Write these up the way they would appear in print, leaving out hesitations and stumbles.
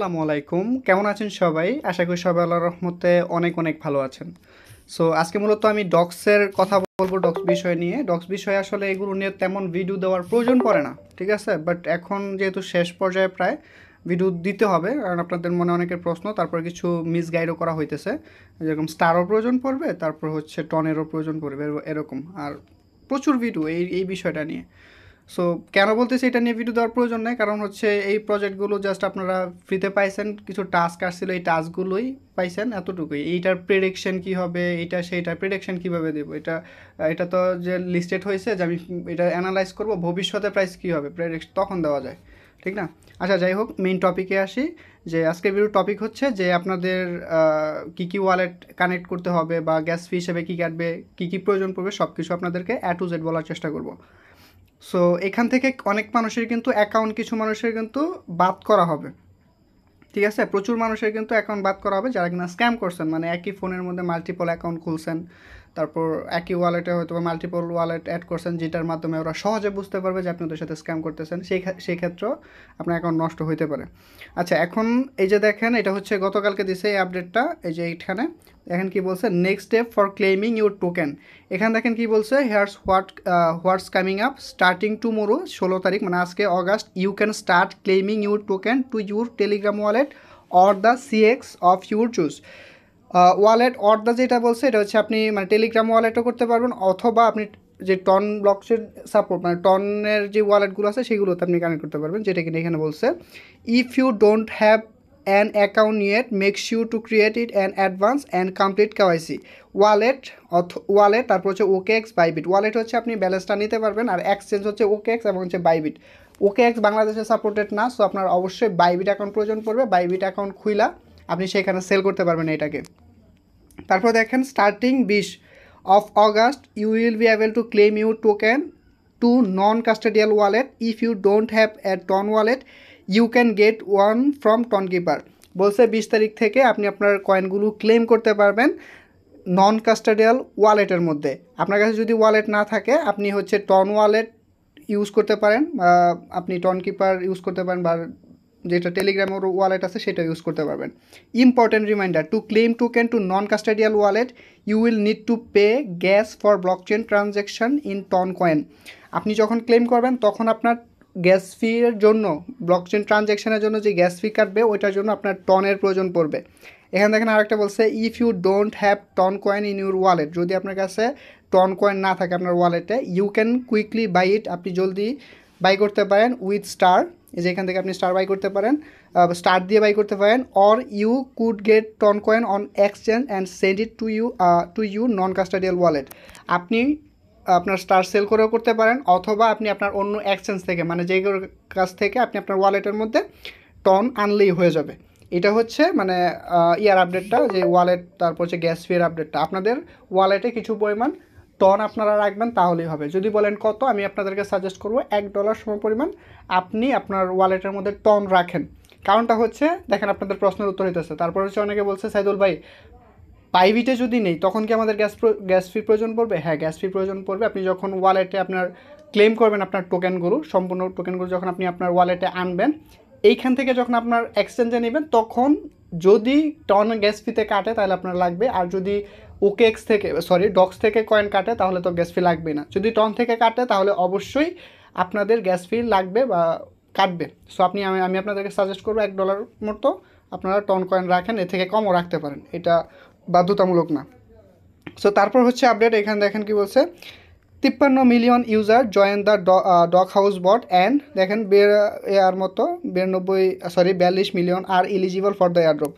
আসসালামু আলাইকুম, কেমন আছেন সবাই? আশা করি সবাই আল্লাহর রহমতে অনেক অনেক ভালো আছেন। সো আজকে মূলত আমি ডক্সের কথা বলবো, ডক্স বিষয় নিয়ে। ডক্স বিষয়ে আসলে এগুলো নিয়ে তেমন ভিডিও দেওয়ার প্রয়োজন পড়ে না, ঠিক আছে? বাট এখন যেহেতু শেষ পর্যায়ে প্রায় ভিডিও দিতে হবে, কারণ আপনাদের মনে অনেকের প্রশ্ন, তারপর কিছু মিসগাইডও করা হইতেছে, যেরকম স্টারও প্রয়োজন পড়বে, তারপর হচ্ছে টনেরও প্রয়োজন পড়বে, এরকম আর প্রচুর ভিডিও এই বিষয়টা নিয়ে। সো কেন বলতেছি এটা নিয়ে ভিডিও দেওয়ার প্রয়োজন নেই, কারণ হচ্ছে এই প্রজেক্টগুলো জাস্ট আপনারা ফ্রিতে পাইছেন, কিছু টাস্ক আসছিল, এই টাস্কগুলোই পাইছেন, এতটুকুই। এইটার প্রেডিকশন কি হবে, এইটা সেইটা প্রেডিকশন কিভাবে দেব, এটা এটা তো যে লিস্টেড হয়েছে যে আমি এটা অ্যানালাইজ করব ভবিষ্যতে প্রাইস কী হবে, প্রেডিকশন তখন দেওয়া যায়, ঠিক না? আচ্ছা, যাই হোক, মেইন টপিকে আসি। যে আজকের ভিডিওর টপিক হচ্ছে যে আপনাদের কী কী ওয়ালেট কানেক্ট করতে হবে, বা গ্যাস ফি হিসেবে কী কাটবে, কী কী প্রয়োজন পড়বে, সব কিছু আপনাদেরকে টু জেড বলার চেষ্টা করব। সো এখান থেকে অনেক মানুষের কিন্তু অ্যাকাউন্ট, কিছু মানুষের কিন্তু বাদ করা হবে, ঠিক আছে? প্রচুর মানুষের কিন্তু অ্যাকাউন্ট বাদ করা হবে যারা কিনা স্ক্যাম করছেন, মানে একই ফোনের মধ্যে মাল্টিপল অ্যাকাউন্ট খুলছেন, তারপর একই ওয়ালেটে হয়তো বা মাল্টিপল ওয়ালেট অ্যাড করছেন, যেটার মাধ্যমে ওরা সহজে বুঝতে পারবে যে আপনি ওদের সাথে স্ক্যাম করতেছেন, সেই ক্ষেত্রেও আপনার অ্যাকাউন্ট নষ্ট হইতে পারে। আচ্ছা, এখন এই যে দেখেন, এটা হচ্ছে গতকালকে দিছে এই আপডেটটা, এই যে এইখানে দেখেন কি বলছে, next step for claiming your token. এখানে দেখেন কি বলছে, here's what's coming up starting tomorrow, 16 তারিখ, মানে আজকে August, you can start claiming your token to your Telegram wallet or the CX of your choose. Wallet or the যেটা বলছে, এটা হচ্ছে আপনি মানে টেলিগ্রাম ওয়ালেটও করতে পারবেন, অথবা আপনি যে টন ব্লকচেন সাপোর্ট, মানে টনের যে ওয়ালেটগুলো আছে সেগুলোতে আপনি কানেক্ট করতে পারবেন, যেটা কিনা এখানে বলছে, if you don't have an account yet make sure to create it an advance and complete KYC. Wallet তারপর হচ্ছে OKX বাইবিট। ওয়ালেট হচ্ছে আপনি ব্যালেন্সটা নিতে পারবেন, আর এক্সচেঞ্জ হচ্ছে OKX এবং হচ্ছে বাইবিট। OKX বাংলাদেশে সাপোর্টেড না, সো আপনার অবশ্যই বাইবিট অ্যাকাউন্ট প্রয়োজন পড়বে। বাইবিট অ্যাকাউন্ট খুইলা আপনি সেখানে সেল করতে পারবেন এটাকে। তারপর দেখেন, starting 20 August you will be able to claim your token to non custodial wallet. If you don't have a TON wallet you can get one from Tonkeeper. বলছে 20 তারিখ থেকে আপনি আপনার কয়েনগুলো ক্লেম করতে পারবেন নন কাস্টোডিয়াল ওয়ালেটের মধ্যে। আপনার কাছে যদি ওয়ালেট না থাকে, আপনি হচ্ছে টন ওয়ালেট ইউজ করতে পারেন, আপনি টন কিপার ইউজ করতে পারেন, বা যেটা টেলিগ্রামের ওয়ালেট আছে সেটা ইউজ করতে পারবেন। Important reminder, to claim token to non custodial wallet you will need to pay gas for blockchain transaction in TON coin. আপনি যখন ক্লেম করবেন তখন আপনার গ্যাস ফির জন্য, ব্লকচেন ট্রানজ্যাকশনের জন্য যে গ্যাস ফি কাটবে ওইটার জন্য আপনার টনের প্রয়োজন পড়বে। এখানে দেখেন আরেকটা বলছে, if you don't have TON coin in your wallet, যদি আপনার কাছে টন কয়েন না থাকে আপনার ওয়ালেটে, you can quickly buy it, আপনি জলদি বাই করতে পারেন উইথ স্টার, এই যে এখান থেকে আপনি স্টার বাই করতে পারেন, স্টার দিয়ে বাই করতে পারেন, or you could get TON coin on exchange and send it to you non custodial wallet. আপনি আপনার স্টার সেল করেও করতে পারেন, অথবা আপনি আপনার অন্য এক্সচেঞ্জ থেকে, মানে যে কাছ থেকে আপনি আপনার ওয়ালেটের মধ্যে টন আনলেই হয়ে যাবে। এটা হচ্ছে মানে ইয়ার আপডেটটা, যে ওয়ালেট, তারপর হচ্ছে গ্যাস ফির আপডেটটা। আপনাদের ওয়ালেটে কিছু পরিমাণ টন আপনারা রাখবেন তাহলেই হবে। যদি বলেন কত, আমি আপনাদেরকে সাজেস্ট করবো $1 সম পরিমাণ আপনি আপনার ওয়ালেটের মধ্যে টন রাখেন। কারণটা হচ্ছে, দেখেন আপনাদের প্রশ্নের উত্তর হইতেছে। তারপর হচ্ছে অনেকে বলছে, সাইদুল ভাই বাইবিটে যদি নেই তখন কি আমাদের গ্যাস ফি প্রয়োজন পড়বে? হ্যাঁ, গ্যাস ফি প্রয়োজন পড়বে। আপনি যখন ওয়ালেটে আপনার ক্লেম করবেন আপনার টোকেনগুলো, সম্পূর্ণ টোকেনগুলো যখন আপনি আপনার ওয়ালেটে আনবেন, এইখান থেকে যখন আপনার এক্সচেঞ্জে নেবেন, তখন যদি টন গ্যাস ফিতে কাটে তাহলে আপনার লাগবে, আর যদি OKX থেকে, সরি, ডক্স থেকে কয়েন কাটে তাহলে তো গ্যাস ফি লাগবে না। যদি টন থেকে কাটে তাহলে অবশ্যই আপনাদের গ্যাস ফি লাগবে বা কাটবে। সো আমি আপনাদেরকে সাজেস্ট করবো $1 মতো আপনারা টন কয়েন রাখেন, এর থেকে কমও রাখতে পারেন, এটা বাধ্যতামূলক না। সো তারপর হচ্ছে আপডেট, এখানে দেখেন কি বলছে, 53 million user join the dog house bot and দেখেন এর মতো 42 মিলিয়ন আর eligible for the airdrop.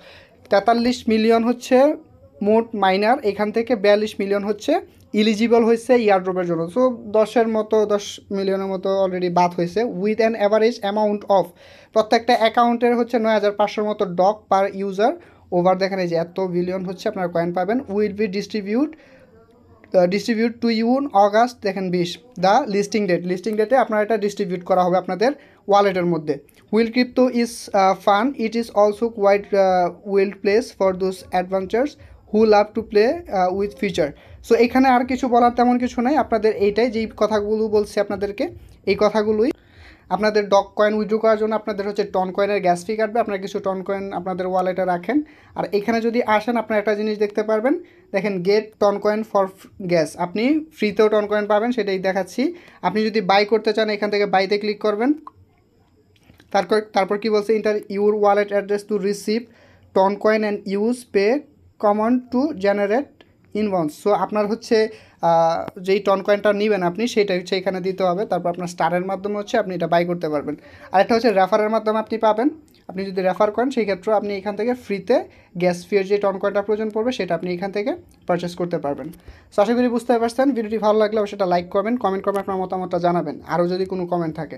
43 million হচ্ছে মোট মাইনার, এখান থেকে 42 মিলিয়ন হচ্ছে ইলিজিবল হয়েছে ইয়ারড্রপের জন্য। সো 10 মিলিয়নের মতো অলরেডি বাদ হয়েছে, with an average amount of, প্রত্যেকটা অ্যাকাউন্টের হচ্ছে 9500 মতো ডগ পার ইউজার। ওভার দেখেন এই যে এত বিলিয়ন হচ্ছে আপনার কয়েন পাবেন। Will be distribute to you August, দেখেন 20 দ্য লিস্টিং ডেটে আপনার এটা ডিস্ট্রিবিউট করা হবে আপনাদের ওয়ালেটের মধ্যে। Wheel crypto is fun, it is also quite wild place for those adventures who love to play with feature. So এখানে আর কিছু বলার তেমন কিছু নাই, আপনাদের এইটাই যেই কথাগুলো বলছি আপনাদেরকে, এই কথাগুলোই আপনাদের ডগ কয়েন উইথড্র করার জন্য আপনাদের হচ্ছে টন কয়েনের গ্যাস ফি কাটবে, আপনারা কিছু টন কয়েন আপনাদের ওয়ালেটে রাখেন। আর এখানে যদি আসেন আপনারা একটা জিনিস দেখতে পারবেন, দেখেন get TON coin for gas, আপনি ফ্রিতেও টন কয়েন পাবেন, সেটাই দেখাচ্ছি। আপনি যদি বাই করতে চান এখান থেকে বাইতে ক্লিক করবেন। তারপর কি বলছে, enter your wallet address to receive TON coin and use pay common to generate invoice. So আপনার হচ্ছে যেই টন কয়েনটা নেবেন আপনি সেটা হচ্ছে এখানে দিতে হবে। তারপর আপনার স্টারের মাধ্যমে হচ্ছে আপনি এটা বাই করতে পারবেন। আরেকটা হচ্ছে রেফারের মাধ্যমে আপনি পাবেন। আপনি যদি রেফার করেন সেই ক্ষেত্রে আপনি এখান থেকে ফ্রিতে গ্যাস ফিয়ের যে টন কয়েনটা প্রয়োজন পড়বে সেটা আপনি এখান থেকে পারচেস করতে পারবেন। সো আশা করি বুঝতে পারছেন। ভিডিওটি ভালো লাগলে সেটা লাইক করবেন, কমেন্ট করবেন, আপনার মতামতটা জানাবেন, আরও যদি কোনো কমেন্ট থাকে।